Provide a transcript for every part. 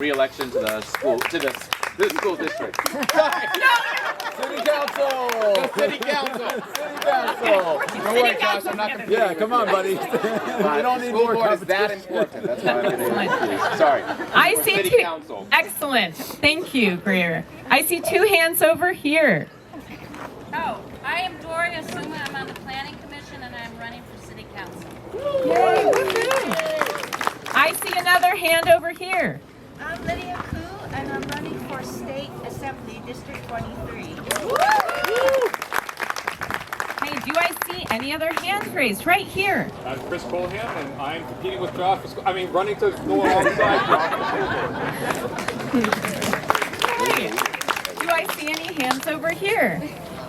Re-election to the school district. City council. The city council. City council. Don't worry, Josh. I'm not confused. Yeah, come on, buddy. We don't need School more board is that competition. important. That's why I'm going to confuse. Sorry. I For see city two. council. Excellent. Thank you, Greer. I see two hands over here. Oh, I am Doria Suma. I'm on the Planning Commission and I'm running for City Council. Yay, woohoo. I see another hand over here. I'm Lydia Koo, and I'm running for State Assembly District 23. Hey, do I see any other hands raised right here? I'm Chris Colham, and I'm competing with Josh for school. Running to go alongside Josh. Hey, do I see any hands over here?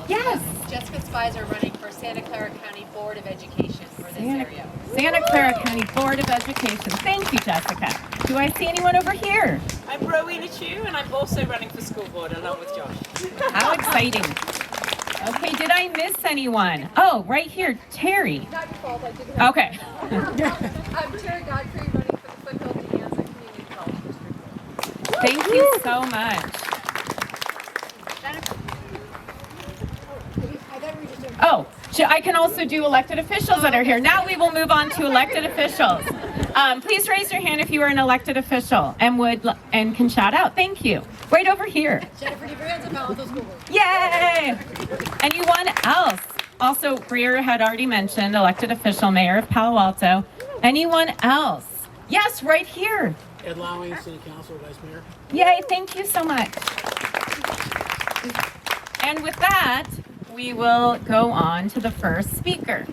Yes. Jessica Spicer running for Santa Clara County Board of Education for this area. Santa Clara County Board of Education. Thank you, Jessica. Do I see anyone over here? I'm Rowena Chu, and I'm also running for school board along with Josh. How exciting. Okay, did I miss anyone? Oh, right here, Terry. Not your fault, I didn't have. Okay. I'm Terry Godfrey running for the Foothill Kansas Community College District. Thank you so much. Oh, I can also do elected officials that are here. Now we will move on to elected officials. Please raise your hand if you are an elected official and can shout out. Thank you. Right over here. Jennifer DeBranza, Palo Alto School Board. Yay! Anyone else? Also, Greer had already mentioned elected official, mayor of Palo Alto. Anyone else? Yes, right here. Ed Lowing, City Council, Vice Mayor. Yay, thank you so much. And with that, we will go on to the first speaker.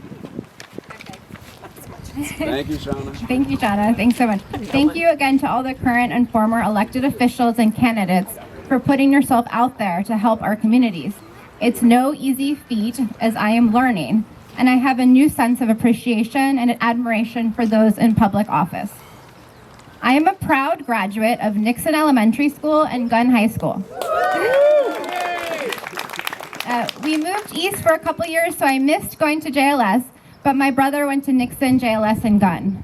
Thank you, Shauna. Thank you, Shauna. Thanks so much. Thank you again to all the current and former elected officials and candidates for putting yourself out there to help our communities. It's no easy feat, as I am learning, and I have a new sense of appreciation and admiration for those in public office. I am a proud graduate of Nixon Elementary School and Gunn High School. We moved east for a couple years, so I missed going to JLS, but my brother went to Nixon, JLS, and Gunn.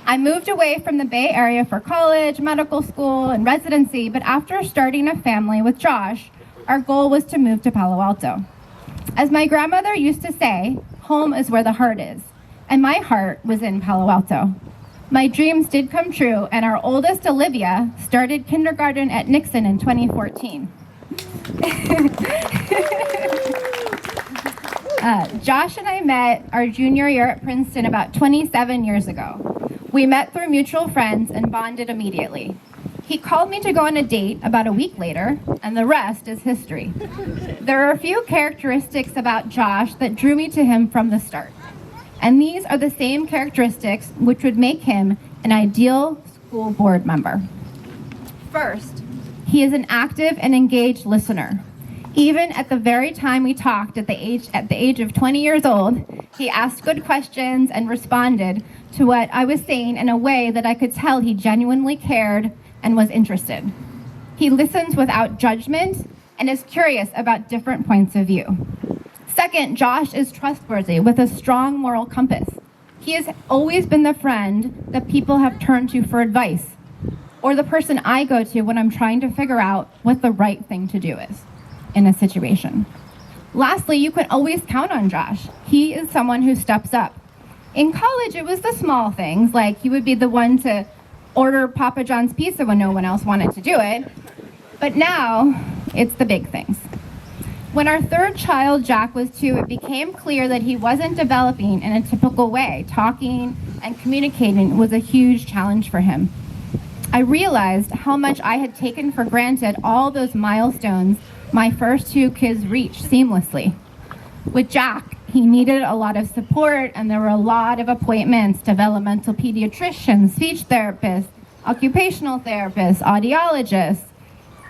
I moved away from the Bay Area for college, medical school, and residency, but after starting a family with Josh, our goal was to move to Palo Alto. As my grandmother used to say, home is where the heart is, and my heart was in Palo Alto. My dreams did come true, and our oldest, Olivia, started kindergarten at Nixon in 2014. Josh and I met our junior year at Princeton about 27 years ago. We met through mutual friends and bonded immediately. He called me to go on a date about a week later, and the rest is history. There are a few characteristics about Josh that drew me to him from the start. And these are the same characteristics which would make him an ideal school board member. First, he is an active and engaged listener. Even at the very time we talked at the age of 20 years old, he asked good questions and responded to what I was saying in a way that I could tell he genuinely cared and was interested. He listens without judgment and is curious about different points of view. Second, Josh is trustworthy with a strong moral compass. He has always been the friend that people have turned to for advice, or the person I go to when I'm trying to figure out what the right thing to do is in a situation. Lastly, you can always count on Josh. He is someone who steps up. In college, it was the small things, like he would be the one to order Papa John's pizza when no one else wanted to do it. But now, it's the big things. When our third child, Jack, was 2, it became clear that he wasn't developing in a typical way. Talking and communicating was a huge challenge for him. I realized how much I had taken for granted all those milestones my first 2 kids reached seamlessly. With Jack, he needed a lot of support, and there were a lot of appointments, developmental pediatricians, speech therapists, occupational therapists, audiologists.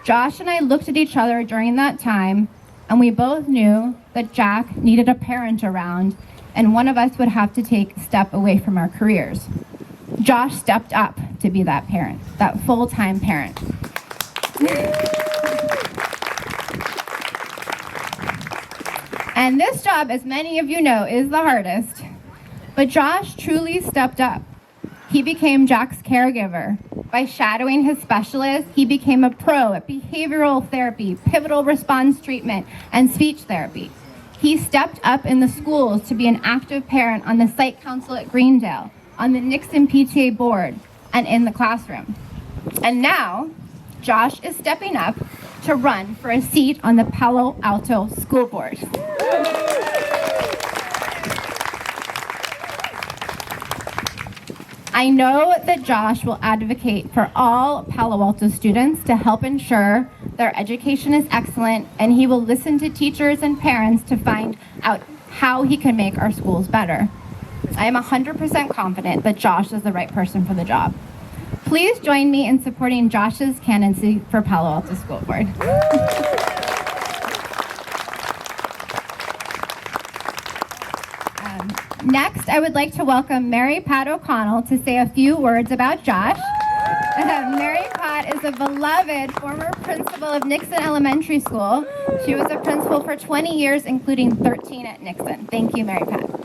Josh and I looked at each other during that time, and we both knew that Jack needed a parent around, and one of us would have to take a step away from our careers. Josh stepped up to be that parent, that full-time parent. And this job, as many of you know, is the hardest. But Josh truly stepped up. he became Jack's caregiver. By shadowing his specialist, he became a pro at behavioral therapy, pivotal response treatment, and speech therapy. He stepped up in the schools to be an active parent on the site council at Greendale, on the Nixon PTA board, and in the classroom. And now, Josh is stepping up to run for a seat on the Palo Alto School Board. I know that Josh will advocate for all Palo Alto students to help ensure their education is excellent, and he will listen to teachers and parents to find out how he can make our schools better. I am 100% confident that Josh is the right person for the job. Please join me in supporting Josh's candidacy for Palo Alto School Board. Next, I would like to welcome Mary Pat O'Connell to say a few words about Josh. Mary Pat is a beloved former principal of Nixon Elementary School. She was a principal for 20 years, including 13 at Nixon. Thank you, Mary Pat.